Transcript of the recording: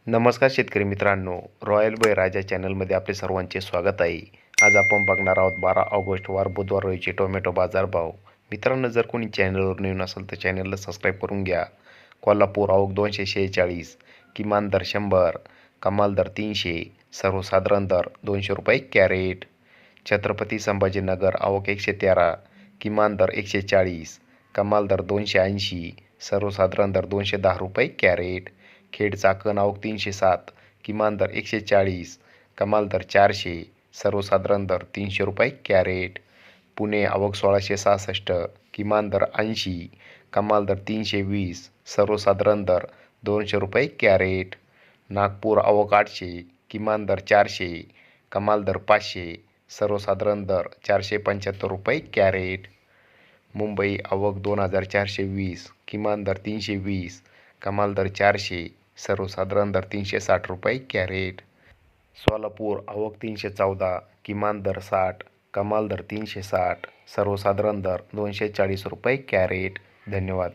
नमस्कार शेतकरी मित्रांनो, रॉयल बळीराजा चॅनलमध्ये आपले सर्वांचे स्वागत आहे. आज आपण बघणार आहोत 12 ऑगस्ट वार बुधवार रोजीचे टोमॅटो बाजारभाव. मित्रांनो, जर कोणी चॅनलवर नवीन असेल तर चॅनलला सबस्क्राईब करून घ्या. कोल्हापूर आवक 246, किमान दर 100, कमाल दर 300, सर्वसाधारण दर 200 रुपये कॅरेट. छत्रपती संभाजीनगर आवक 113, किमान दर 140, कमाल दर 280, सर्वसाधारण दर 210 रुपये कॅरेट. खेड चाकण आवक 307, किमान दर 140, कमाल दर 400, सर्वसाधारण दर 300 रुपये कॅरेट. पुणे आवक 1666, किमान दर 80, कमाल दर 320, सर्वसाधारण दर 200 रुपये कॅरेट. नागपूर आवक 800, किमान दर 400, कमाल दर 500, सर्वसाधारण दर 475 रुपये कॅरेट. मुंबई आवक 2420, किमान दर 320, कमाल दर 400, सर्वसाधारण दर 360 रुपये कॅरेट. सोलापूर आवक 314, किमान दर 60, कमाल दर 360, सर्वसाधारण दर 240 रुपये कॅरेट. धन्यवाद.